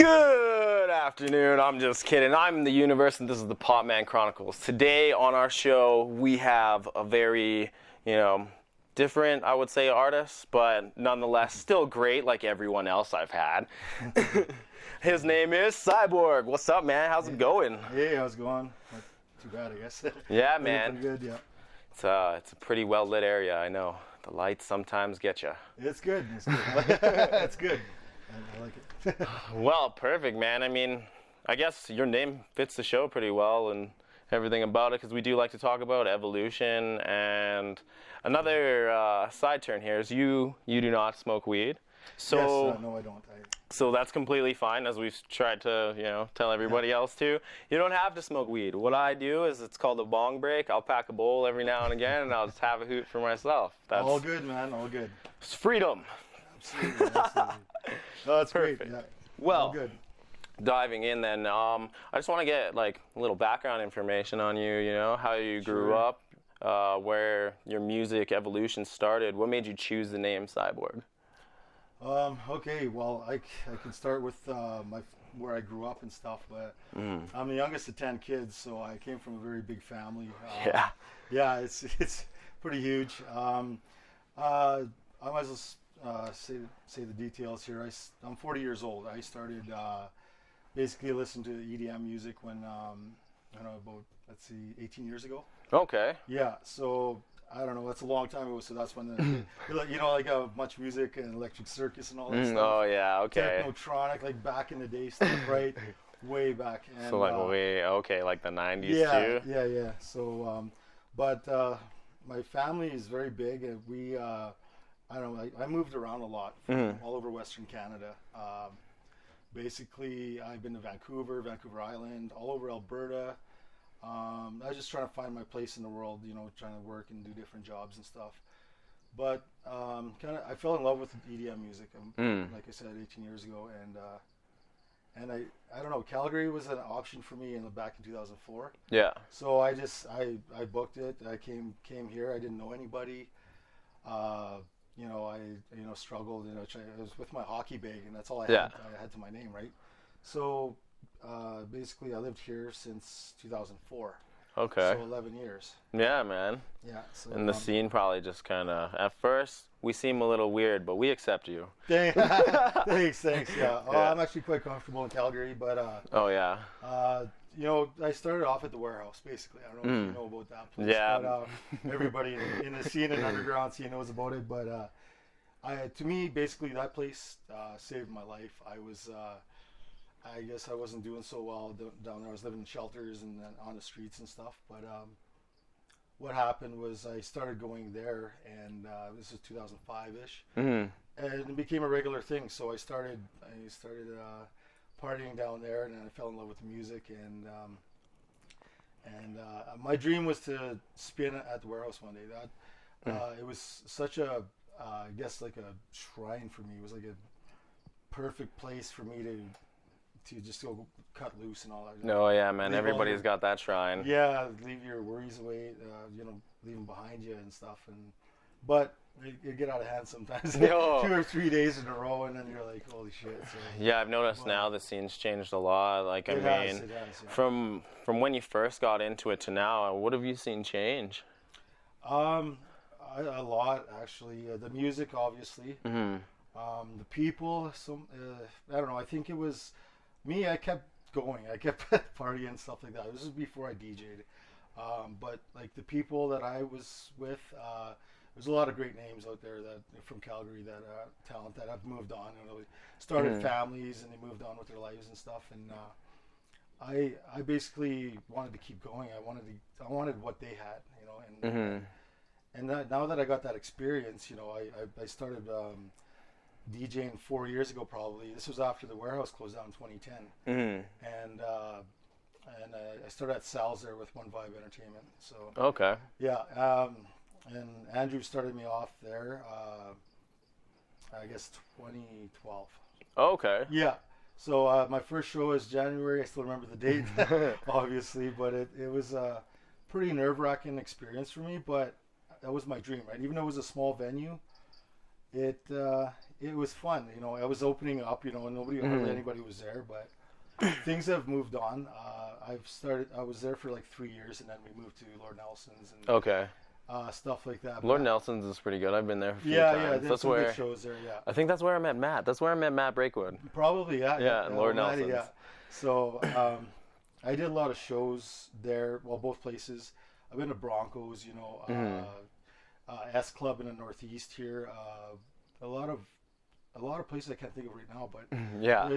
Good afternoon. I'm just kidding. I'm the universe, and this is the Potmen Chronicles. Today on our show, we have a very, different, I would say, artist, but nonetheless still great like everyone else I've had. His name is Psyborg. What's up, man? How's it going? Hey, how's it going? Not too bad, I guess. Yeah, man. Pretty good, yeah. It's a pretty well-lit area, I know. The lights sometimes get you. It's good. It's good. It's good. I like it. Well, perfect, man. I mean, I guess your name fits the show pretty well and everything about it, because we do like to talk about evolution. And another side turn here is you do not smoke weed. So yes, no, I don't. So that's completely fine, as we've tried to, tell everybody else too. You don't have to smoke weed. What I do is, it's called a bong break. I'll pack a bowl every now and again, and I'll just have a hoot for myself. That's all good, man. All good. It's freedom. Absolutely. Absolutely. No, that's Perfect. Great. Yeah. Well, all good. Diving in then, I just want to get like a little background information on you. How you grew up, where your music evolution started. What made you choose the name Psyborg? Okay, well, I can start with where I grew up and stuff, but I'm the youngest of 10 kids, so I came from a very big family. Yeah, it's pretty huge. I might as well say the details here. I'm 40 years old. I started basically listening to EDM music when, about, 18 years ago. Okay. Yeah, so I don't know, that's a long time ago, so that's when much music and Electric Circus and all that stuff. Oh yeah, okay. Technotronic, like back in the day stuff, right? Way back. And, so like like the 90s yeah, too? Yeah. So, but my family is very big, and we, I moved around a lot, all over Western Canada. Basically, I've been to Vancouver Island, all over Alberta. I was just trying to find my place in the world, trying to work and do different jobs and stuff. But I fell in love with EDM music, like I said, 18 years ago, and I don't know, Calgary was an option for me back in 2004. Yeah. So I booked it. I came here. I didn't know anybody. I struggled. I was with my hockey bag, and that's all I had. I had to my name, right? So. Basically, I lived here since 2004. Okay. So 11 years. Yeah, man. Yeah. So, and the scene probably just kind of, at first, we seem a little weird, but we accept you. Thanks. Yeah. I'm actually quite comfortable in Calgary, but. Oh yeah. I started off at the Warehouse, basically. I don't know if you know about that place. Yeah. But everybody in the scene and underground scene knows about it. But to me, basically, that place saved my life. I guess I wasn't doing so well down there. I was living in shelters and then on the streets and stuff. But what happened was I started going there, and this was 2005-ish, and it became a regular thing. So I started partying down there, and then I fell in love with music. And my dream was to spin at the Warehouse one day. It was such a, I guess, like a shrine for me. It was like a perfect place for me to just go cut loose and all that. No, yeah, man. Everybody's got that shrine. Yeah, leave your worries away, leave them behind you and stuff. But it get out of hand sometimes. 2 or 3 days in a row, and then you're like, holy shit. So, yeah, I've noticed now the scene's changed a lot. Like, it has, yeah. From when you first got into it to now, what have you seen change? A lot, actually. The music, obviously. The people, I don't know. I think it was me. I kept going. I kept partying and stuff like that. This was before I DJ'd. But like the people that I was with, there's a lot of great names out there from Calgary that talent that have moved on and started families, and they moved on with their lives and stuff. And I basically wanted to keep going. I wanted what they had, and now that I got that experience, I started DJing 4 years ago, probably. This was after the Warehouse closed down in 2010, and I started at Sal's there with One Vibe Entertainment. So okay, yeah, and Andrew started me off there. I guess 2012. Okay. Yeah. So my first show was January. I still remember the date, obviously, but it was a pretty nerve-wracking experience for me. But that was my dream, right? Even though it was a small venue, it it was fun. You know, I was opening up. You know, and hardly anybody was there, but things have moved on. I was there for like 3 years, and then we moved to Lord Nelson's and Okay. stuff like that. Lord Nelson's is pretty good. I've been there a few Yeah, times. yeah, That's some where good shows there. Yeah, I think that's where I met Matt. That's where I met Matt Breakwood. probably. Yeah, Yeah, and Lord Almighty, Nelson's. Yeah. So I did a lot of shows there. Well, both places. I've been to Broncos. You know, S Club in the Northeast here. A lot of places I can't think of right now, but Yeah.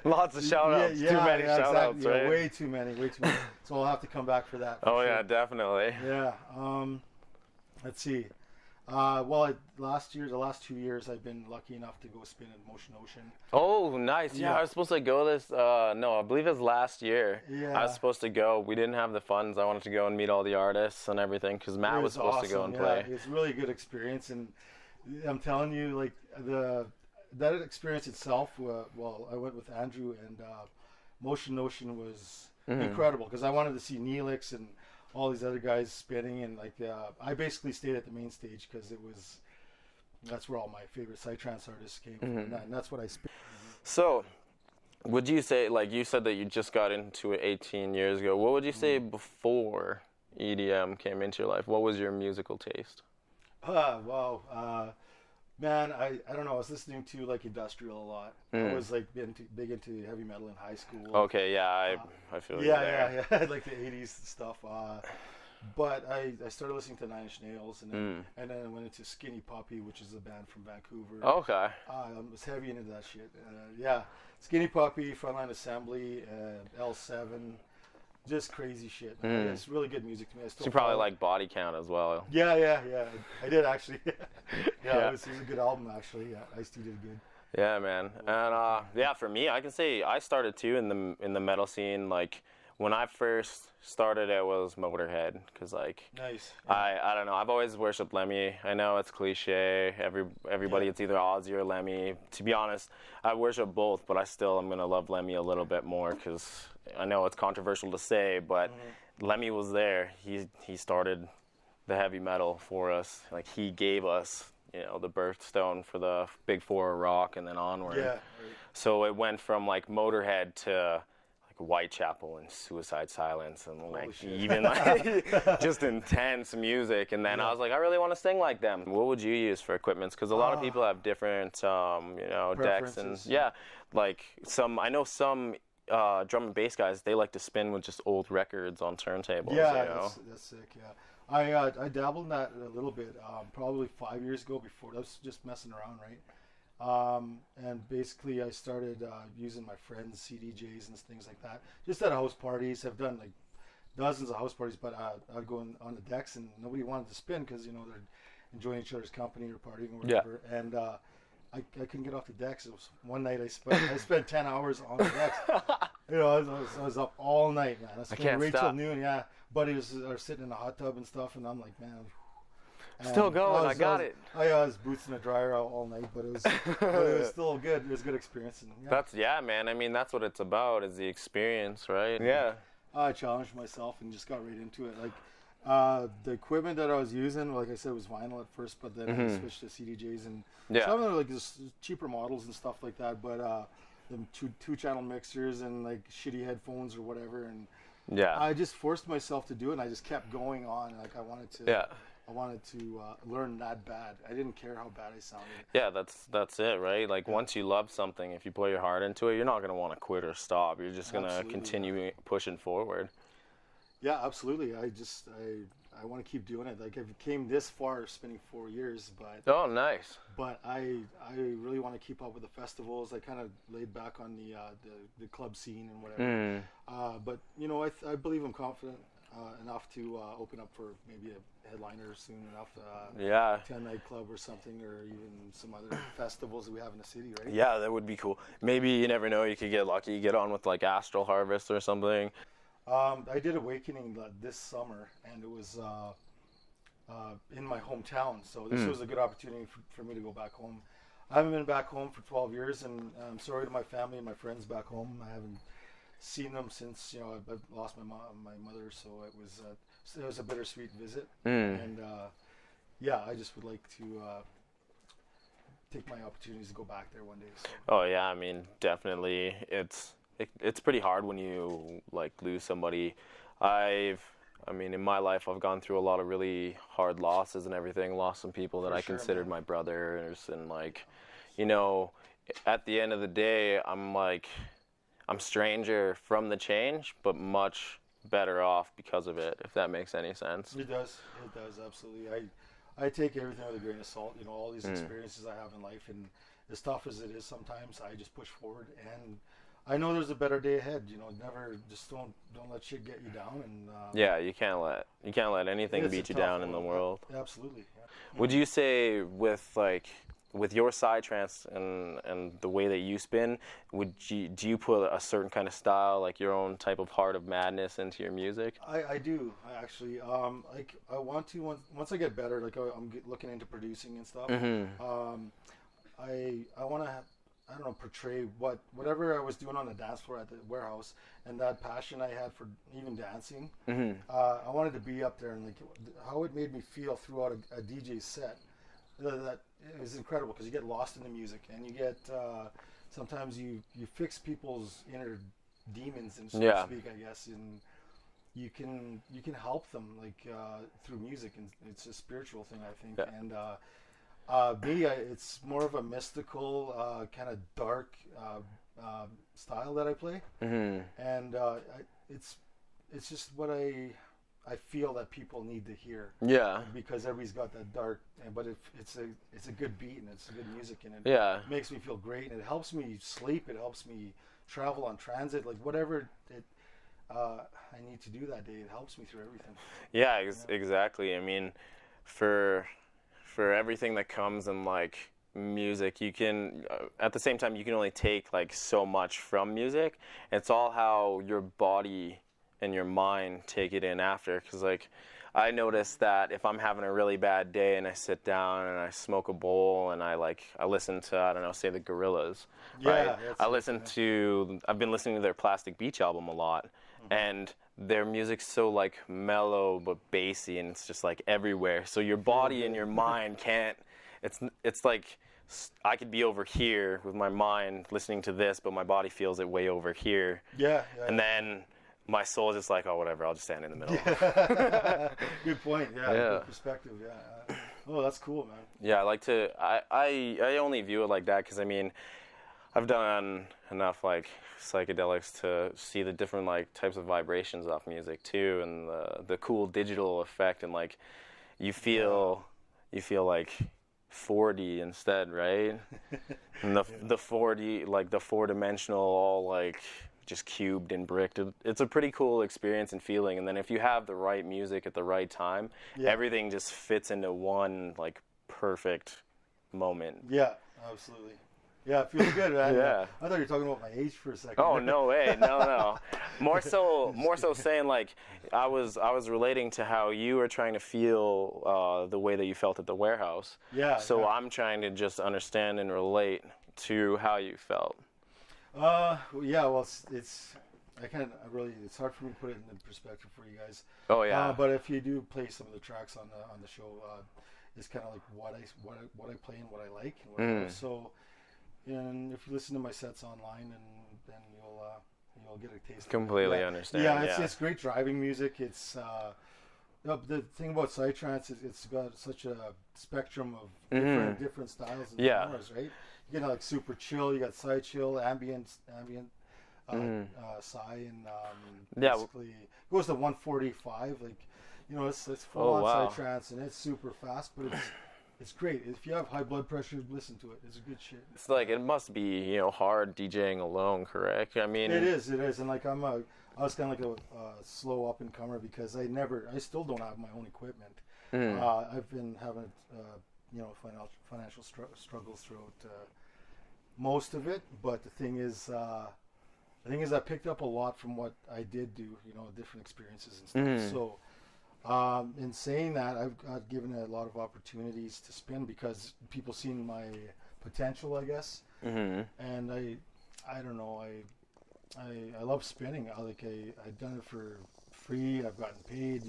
Lots of shout outs. Too many shout outs, exactly. right? Yeah, way too many. So I'll have to come back for that. Oh sure. yeah, definitely. Yeah. Let's see. Well, the last 2 years, I've been lucky enough to go spin in Motion Ocean. Oh, nice. Yeah, I was supposed to go this. No, I believe it was last year. Yeah. I was supposed to go. We didn't have the funds. I wanted to go and meet all the artists and everything because Matt was supposed to go and play. It's a really good experience, and I'm telling you, like that experience itself. Well, I went with Andrew, and Motion Ocean was incredible because I wanted to see Neelix and all these other guys spinning, and like I basically stayed at the main stage because that's where all my favorite psytrance artists came from, and that's what I spin. So, would you say, like you said that you just got into it 18 years ago, what would you say before EDM came into your life? What was your musical taste? Wow. Man, I don't know. I was listening to like industrial a lot. I was like big into heavy metal in high school. Okay, yeah, I feel yeah, like the 80s stuff. But I started listening to Nine Inch Nails, and then I went into Skinny Puppy, which is a band from Vancouver. Okay. I was heavy into that shit. Yeah, Skinny Puppy, Frontline Assembly, L7. Just crazy shit. It's really good music to me. So you probably like Body Count as well. Yeah. I did actually. It was a good album actually. Yeah, Ice-T did good. Yeah, man. And yeah, for me, I can say I started too in the metal scene. Like when I first started, it was Motorhead because like nice. I don't know. I've always worshipped Lemmy. I know it's cliche. Everybody, it's either Ozzy or Lemmy. To be honest, I worship both, but I'm gonna love Lemmy a little bit more because I know it's controversial to say, but Lemmy was there. He started the heavy metal for us. Like he gave us, you know, the birthstone for the big four of rock and then onward. Yeah. Right. So it went from like Motorhead to Whitechapel and Suicide Silence and like even like just intense music, and then I was like, I really want to sing like them. What would you use for equipments? Because a lot of people have different decks, and like I know some drum and bass guys, they like to spin with just old records on turntables. Yeah, you know? that's sick. Yeah, I dabbled in that a little bit, probably 5 years ago. Before I was just messing around, right? And basically I started using my friends' CDJs and things like that, just at house parties. I've done like dozens of house parties, but I'd go on the decks and nobody wanted to spin because, you know, they're enjoying each other's company or partying or whatever. Yeah. And I couldn't get off the decks. It was one night I spent 10 hours on the decks. You know, I was up all night, man. I can't right stop. till noon. Yeah, buddies are sitting in the hot tub and stuff, and I'm like, man. Still going, I got it. I was boots in the dryer all night, but it was still good. It was a good experience. And, man. I mean, that's what it's about, is the experience, right? Yeah. I challenged myself and just got right into it. Like the equipment that I was using, like I said, was vinyl at first, but then I switched to CDJs and some of them, like just cheaper models and stuff like that. But them two-channel mixers and like shitty headphones or whatever, and I just forced myself to do it, and I just kept going on. Like I wanted to. I wanted to learn that bad. I didn't care how bad I sounded. Yeah, that's it, right? Like once you love something, if you put your heart into it, you're not going to want to quit or stop. You're just going to continue pushing forward. Yeah, absolutely. I want to keep doing it. Like I've came this far spinning 4 years, but oh, nice. But I really want to keep up with the festivals. I kind of laid back on the club scene and whatever. But you know, I believe I'm confident enough to open up for maybe a headliner soon enough. 10-night club or something, or even some other festivals that we have in the city, right? Yeah, that would be cool. Maybe, you never know, you could get lucky, get on with like Astral Harvest or something. I did Awakening this summer, and it was in my hometown, so this was a good opportunity for me to go back home. I haven't been back home for 12 years, and I'm sorry to my family and my friends back home. I haven't seen them since, you know, I've lost my mother, so it was a bittersweet visit. And I just would like to take my opportunities to go back there one day. So. Oh yeah, I mean, definitely. It's pretty hard when you like lose somebody. I mean, in my life, I've gone through a lot of really hard losses and everything. Lost some people that I considered my brothers, and like, you know, at the end of the day, I'm stranger from the change, but much better off because of it. If that makes any sense. It does. It does, absolutely. I take everything with a grain of salt. You know, all these experiences I have in life, and as tough as it is sometimes, I just push forward, and I know there's a better day ahead. You know, never just don't let shit get you down. And yeah, you can't let anything beat you down in the world. Absolutely. Yeah. Would you say with your psytrance and the way that you spin, do you put a certain kind of style, like your own type of Heart of Madness, into your music? I do. I actually like I want to once I get better. Like I'm looking into producing and stuff. I want to I don't know, portray whatever I was doing on the dance floor at the warehouse, and that passion I had for even dancing. I wanted to be up there, and like how it made me feel throughout a DJ set. That is incredible, because you get lost in the music, and you get sometimes you fix people's inner demons, and so to speak, I guess, and you can help them like through music, and it's a spiritual thing, I think. And it's more of a mystical kind of dark style that I play, and it's just what I feel that people need to hear. Yeah. Because everybody's got that dark, but it's a good beat, and it's good music, and it makes me feel great, and it helps me sleep. It helps me travel on transit, like whatever I need to do that day. It helps me through everything. Yeah, exactly. I mean, for everything that comes in like music, you can at the same time you can only take like so much from music. It's all how your body and your mind take it in after, because like I notice that if I'm having a really bad day and I sit down and I smoke a bowl and I listen to, I don't know, say the Gorillaz, right? I've been listening to their Plastic Beach album a lot, and their music's so like mellow but bassy, and it's just like everywhere. So your body and your mind can't. It's like I could be over here with my mind listening to this, but my body feels it way over here. And then my soul is just like, oh, whatever, I'll just stand in the middle. Good point. Good perspective. Oh, that's cool, man. Yeah, I like to. I only view it like that because I mean, I've done enough like psychedelics to see the different like types of vibrations off music too, and the cool digital effect, and like you feel like 4D instead, right? And the 4D, like the 4-dimensional, all like just cubed and bricked. It's a pretty cool experience and feeling. And then if you have the right music at the right time, everything just fits into one like perfect moment. Yeah, absolutely. Yeah, it feels good, man. I thought you were talking about my age for a second. Oh, no way. No. More so saying like I was relating to how you were trying to feel the way that you felt at the warehouse. So I'm trying to just understand and relate to how you felt. Well, it's hard for me to put it in perspective for you guys. Oh yeah. But if you do play some of the tracks on the show, it's kind of like what I play and what I like and what I love. So, and if you listen to my sets online, and then you'll get a taste. Completely understand. Yeah, it's great driving music. It's the thing about psytrance is it's got such a spectrum of different styles and genres, right? You get like super chill, you got psy chill, ambient psy, and basically it goes to 145. Like, you know, it's full on psytrance, and it's super fast, but it's great. If you have high blood pressure, listen to it. It's good shit. It's like it must be hard DJing alone, correct? I mean, it is, and like I was kind of like a slow up and comer because I still don't have my own equipment. I've been having financial struggles throughout most of it, but the thing is I picked up a lot from what I did do, different experiences and stuff. So in saying that, I've got given a lot of opportunities to spin because people seen my potential, I guess. And I don't know, I love spinning. I've done it for free. I've gotten paid.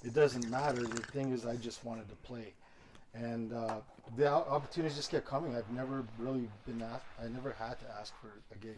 It doesn't matter. The thing is, I just wanted to play, and the opportunities just kept coming. I've never really been asked. I never had to ask for a gig,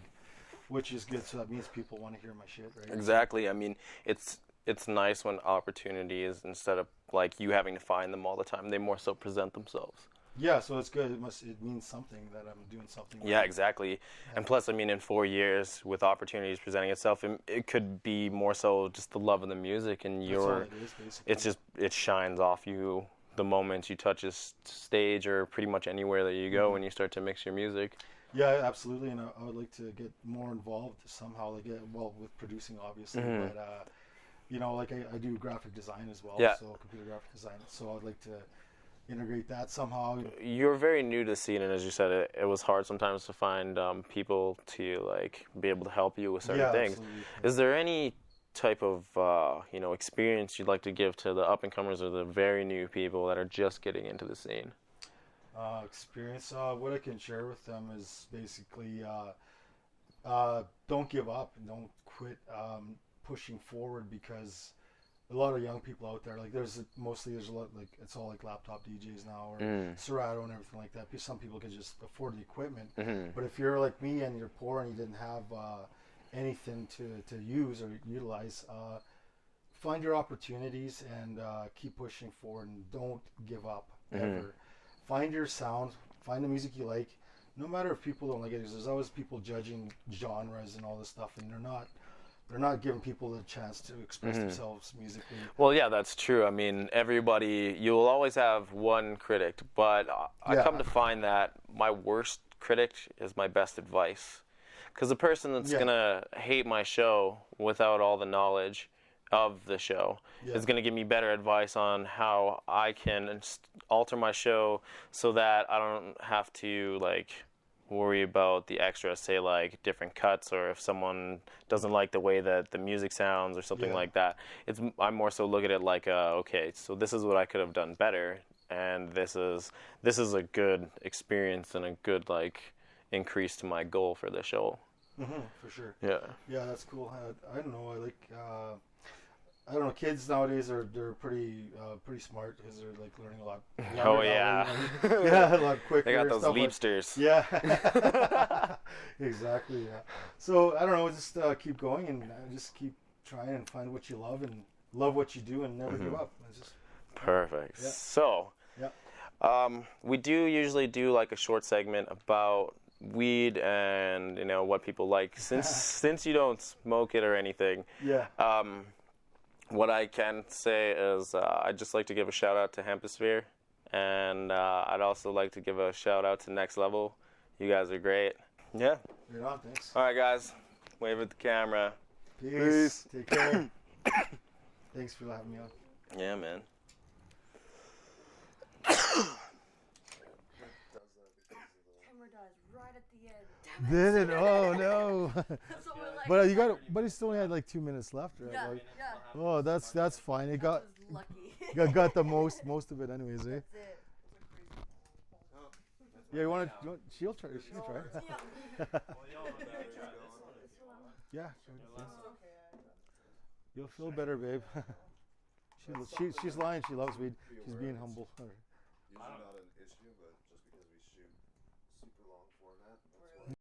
which is good. So that means people want to hear my shit, right? Exactly. I mean, it's nice when opportunities, instead of like you having to find them all the time, they more so present themselves. Yeah, so it's good. It means something that I'm doing something. Yeah, exactly. And plus, I mean, in 4 years, with opportunities presenting itself, it could be more so just the love of the music, and That's all it is, basically. it shines off you the moment you touch a stage or pretty much anywhere that you go, and you start to mix your music. Yeah, absolutely. And I would like to get more involved somehow, like with producing, obviously, but you know, like I do graphic design as well, so computer graphic design. So I'd like to integrate that somehow. You're very new to the scene, and as you said, it was hard sometimes to find people to like be able to help you with certain things. Absolutely. Is there any type of experience you'd like to give to the up and comers or the very new people that are just getting into the scene? Experience. What I can share with them is basically don't give up and don't quit pushing forward, because a lot of young people out there, like there's a lot, like it's all like laptop DJs now, or Serato and everything like that, because some people can just afford the equipment. But if you're like me and you're poor and you didn't have anything to use or utilize, find your opportunities and keep pushing forward, and don't give up ever. Find your sound, find the music you like, no matter if people don't like it, because there's always people judging genres and all this stuff, and they're not giving people the chance to express themselves musically. Well, yeah, that's true. I mean, you'll always have one critic, but I come to find that my worst critic is my best advice. Because the person that's going to hate my show without all the knowledge of the show is going to give me better advice on how I can alter my show so that I don't have to, like, worry about the extras, say like different cuts, or if someone doesn't like the way that the music sounds or something like that. I more so look at it like, okay, so this is what I could have done better, and this is a good experience and a good like increase to my goal for the show. For sure. Yeah, that's cool. I don't know. I don't know. Kids nowadays they're pretty smart, because they're like learning a lot. Oh yeah, a lot quicker. They got those leapsters. Exactly. Yeah. So I don't know. Just keep going and just keep trying and find what you love and love what you do and never give up. It's just perfect. Yeah. So we do usually do like a short segment about weed and what people like. Since you don't smoke it or anything. What I can say is I'd just like to give a shout out to Hemposphere, and I'd also like to give a shout out to Next Level. You guys are great. Yeah. Right on, thanks. All right, guys. Wave at the camera. Peace. Take care. Thanks for having me on. Yeah, man. Did it? Oh no! But you got it. But he still only had like 2 minutes left, right? Yeah, like, yeah. Oh, that's fine. It got lucky. got the most of it, anyways, eh? That's it. Yeah, you want to? She'll try. She'll try. Yeah. You'll feel better, babe. She's lying. She loves weed. She's being humble.